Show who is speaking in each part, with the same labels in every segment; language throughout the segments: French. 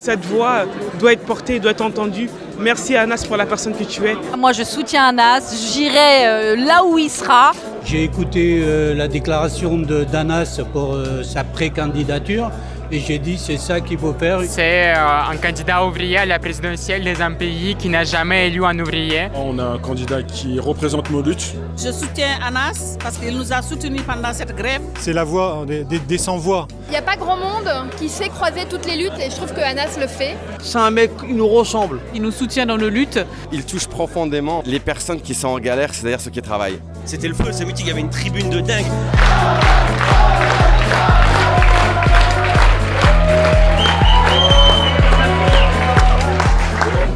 Speaker 1: Cette voix doit être portée, doit être entendue. Merci Anas pour la personne que tu es.
Speaker 2: Moi je soutiens Anas, j'irai là où il sera.
Speaker 3: J'ai écouté la déclaration d'Anas pour sa pré-candidature et j'ai dit c'est ça qu'il faut faire.
Speaker 4: C'est un candidat ouvrier à la présidentielle dans un pays qui n'a jamais élu un ouvrier.
Speaker 5: On a un candidat qui représente nos luttes.
Speaker 6: Je soutiens Anas parce qu'il nous a soutenus pendant cette grève.
Speaker 7: C'est la voix des sans-voix.
Speaker 8: Il n'y a pas grand monde qui sait croiser toutes les luttes et je trouve que Anas le fait.
Speaker 9: C'est un mec, il nous ressemble.
Speaker 2: Il nous soutient dans nos luttes.
Speaker 10: Il touche profondément les personnes qui sont en galère, c'est-à-dire ceux qui travaillent.
Speaker 11: C'était le feu, ce meeting, il y avait une tribune de dingue.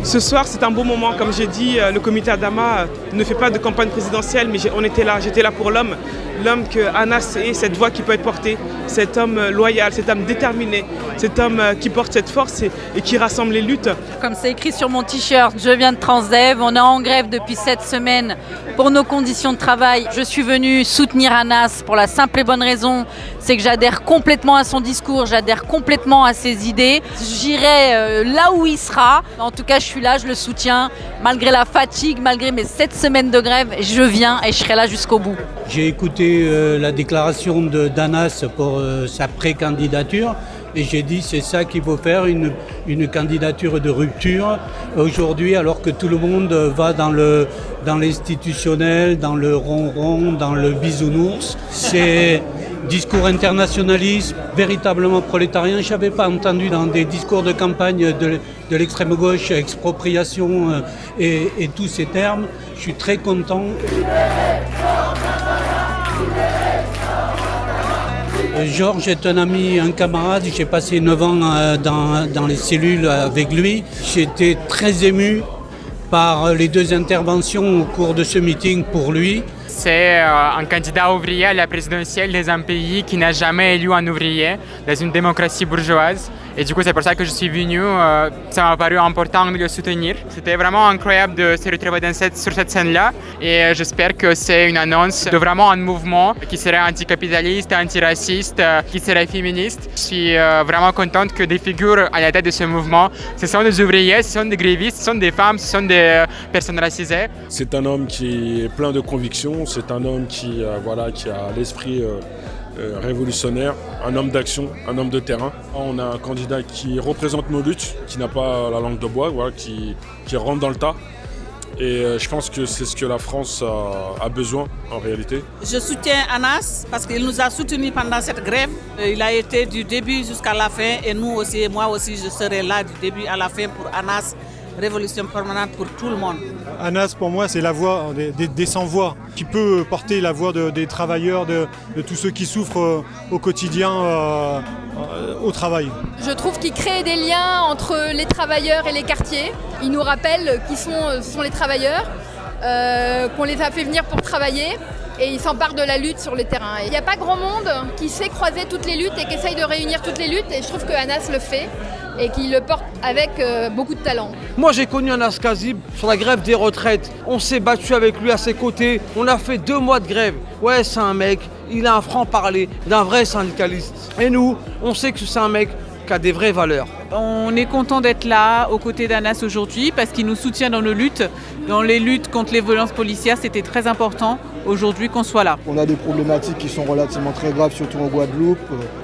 Speaker 1: Ce soir, c'est un beau moment. Comme j'ai dit, le comité Adama ne fait pas de campagne présidentielle, mais on était là, j'étais là pour l'homme. L'homme que Anas est, cette voix qui peut être portée, cet homme loyal, cet homme déterminé, cet homme qui porte cette force et qui rassemble les luttes.
Speaker 2: Comme c'est écrit sur mon t-shirt, je viens de Transdev, on est en grève depuis 7 semaines pour nos conditions de travail. Je suis venue soutenir Anas pour la simple et bonne raison, c'est que j'adhère complètement à son discours, j'adhère complètement à ses idées. J'irai là où il sera. En tout cas, je suis là, je le soutiens. Malgré la fatigue, malgré mes 7 semaines de grève, je viens et je serai là jusqu'au bout.
Speaker 3: J'ai écouté la déclaration d'Anas pour sa pré-candidature et j'ai dit c'est ça qu'il faut faire, une candidature de rupture aujourd'hui alors que tout le monde va dans l'institutionnel, dans le ronron, dans le bisounours. C'est discours internationaliste, véritablement prolétarien. Je n'avais pas entendu dans des discours de campagne de l'extrême gauche expropriation et tous ces termes. Je suis très content. Georges est un ami, un camarade. J'ai passé 9 ans dans les cellules avec lui. J'étais très ému par les 2 interventions au cours de ce meeting pour lui.
Speaker 4: C'est un candidat ouvrier à la présidentielle dans un pays qui n'a jamais élu un ouvrier, dans une démocratie bourgeoise. Et du coup, c'est pour ça que je suis venu. Ça m'a paru important de le soutenir. C'était vraiment incroyable de se retrouver sur cette scène-là. Et j'espère que c'est une annonce de vraiment un mouvement qui serait anticapitaliste, antiraciste, qui serait féministe. Je suis vraiment contente que des figures à la tête de ce mouvement, ce sont des ouvriers, ce sont des grévistes, ce sont des femmes, ce sont des personnes racisées.
Speaker 5: C'est un homme qui est plein de convictions. C'est un homme qui a l'esprit révolutionnaire, un homme d'action, un homme de terrain. On a un candidat qui représente nos luttes, qui n'a pas la langue de bois, qui rentre dans le tas. Et je pense que c'est ce que la France a besoin en réalité.
Speaker 6: Je soutiens Anas parce qu'il nous a soutenus pendant cette grève. Il a été du début jusqu'à la fin et nous aussi, moi aussi, je serai là du début à la fin pour Anas. Révolution permanente pour tout le monde.
Speaker 7: Anas, pour moi, c'est la voix des sans-voix qui peut porter la voix des travailleurs, de tous ceux qui souffrent au quotidien au travail.
Speaker 8: Je trouve qu'il crée des liens entre les travailleurs et les quartiers. Il nous rappelle qui sont les travailleurs, qu'on les a fait venir pour travailler. Et il s'empare de la lutte sur le terrain. Il n'y a pas grand monde qui sait croiser toutes les luttes et qui essaye de réunir toutes les luttes. Et je trouve que Anas le fait et qu'il le porte avec beaucoup de talent.
Speaker 9: Moi j'ai connu Anas Kazib sur la grève des retraites. On s'est battu avec lui à ses côtés. On a fait 2 mois de grève. Ouais, c'est un mec, il a un franc-parler d'un vrai syndicaliste. Et nous, on sait que c'est un mec qui a des vraies valeurs.
Speaker 2: On est content d'être là aux côtés d'Anas aujourd'hui parce qu'il nous soutient dans nos luttes. Dans les luttes contre les violences policières, c'était très important aujourd'hui qu'on soit là.
Speaker 12: On a des problématiques qui sont relativement très graves, surtout en Guadeloupe.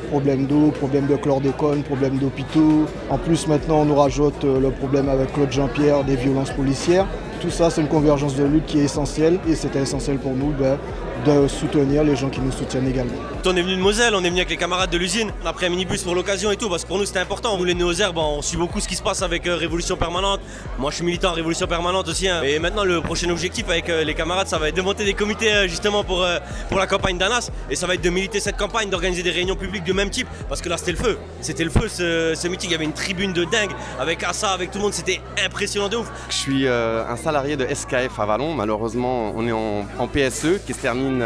Speaker 12: Problème d'eau, problème de chlordécone, problème d'hôpitaux. En plus, maintenant, on nous rajoute le problème avec Claude Jean-Pierre des violences policières. Tout ça, c'est une convergence de lutte qui est essentielle et c'était essentiel pour nous de soutenir les gens qui nous soutiennent également.
Speaker 11: On est venu de Moselle, on est venu avec les camarades de l'usine. On a pris un minibus pour l'occasion et tout, parce que pour nous c'était important. Nous les Néo-Herbes, on suit beaucoup ce qui se passe avec Révolution Permanente. Moi je suis militant à Révolution Permanente aussi. Et maintenant le prochain objectif avec les camarades, ça va être de monter des comités justement pour la campagne d'Anas. Et ça va être de militer cette campagne, d'organiser des réunions publiques de même type. Parce que là c'était le feu. C'était le feu ce meeting, il y avait une tribune de dingue. Avec Assa, avec tout le monde, c'était impressionnant de ouf.
Speaker 10: Je suis un salarié de SKF à Vallon. Malheureusement, on est en PSE qui se termine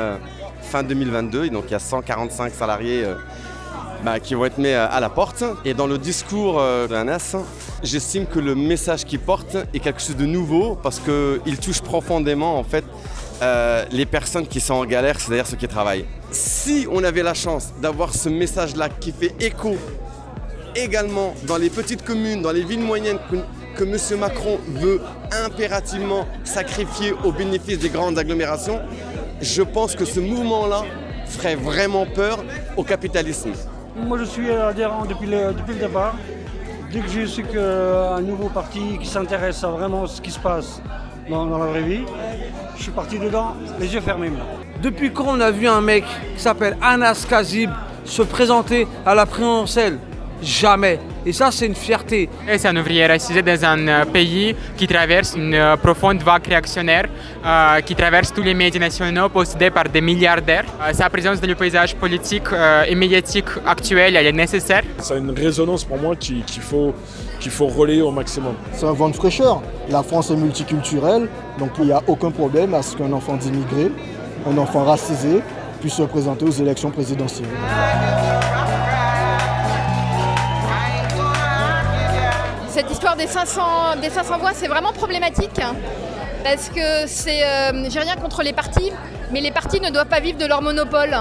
Speaker 10: fin 2022. Et donc il y a 145 salariés qui vont être mis à la porte. Et dans le discours d'Anas, j'estime que le message qu'il porte est quelque chose de nouveau parce qu'il touche profondément en fait les personnes qui sont en galère, c'est-à-dire ceux qui travaillent. Si on avait la chance d'avoir ce message-là qui fait écho également dans les petites communes, dans les villes moyennes que M. Macron veut impérativement sacrifier au bénéfice des grandes agglomérations, je pense que ce mouvement-là ferait vraiment peur au capitalisme.
Speaker 13: Moi je suis adhérent depuis le départ. Dès que j'ai su qu'un nouveau parti qui s'intéresse à vraiment ce qui se passe dans la vraie vie, je suis parti dedans, les yeux fermés.
Speaker 9: Depuis quand on a vu un mec qui s'appelle Anas Kazib se présenter à la présidentielle? Jamais. Et ça, c'est une fierté.
Speaker 4: C'est un ouvrier racisé dans un pays qui traverse une profonde vague réactionnaire, qui traverse tous les médias nationaux possédés par des milliardaires. Sa présence dans le paysage politique et médiatique actuel, elle est nécessaire.
Speaker 5: Ça a une résonance pour moi qu'il faut relayer au maximum.
Speaker 12: C'est un vent de fraîcheur. La France est multiculturelle, donc il n'y a aucun problème à ce qu'un enfant d'immigré, un enfant racisé, puisse se présenter aux élections présidentielles.
Speaker 8: Cette histoire des 500 voix, c'est vraiment problématique parce que j'ai rien contre les partis, mais les partis ne doivent pas vivre de leur monopole.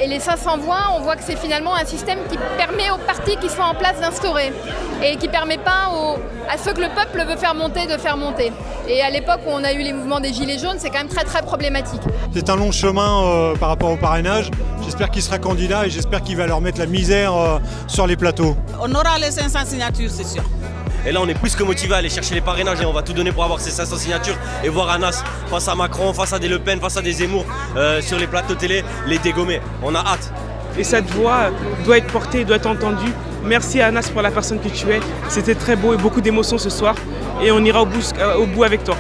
Speaker 8: Et les 500 voix, on voit que c'est finalement un système qui permet aux partis qui sont en place d'instaurer et qui ne permet pas à ceux que le peuple veut faire monter de faire monter. Et à l'époque où on a eu les mouvements des Gilets jaunes, c'est quand même très très problématique.
Speaker 7: C'est un long chemin par rapport au parrainage. J'espère qu'il sera candidat et j'espère qu'il va leur mettre la misère sur les plateaux.
Speaker 6: On aura les 500 signatures, c'est sûr.
Speaker 11: Et là, on est plus que motivé à aller chercher les parrainages et on va tout donner pour avoir ces 500 signatures et voir Anas face à Macron, face à des Le Pen, face à des Zemmour sur les plateaux télé, les dégommer. On a hâte.
Speaker 1: Et cette voix doit être portée, doit être entendue. Merci à Anas pour la personne que tu es. C'était très beau et beaucoup d'émotions ce soir. Et on ira au bout avec toi.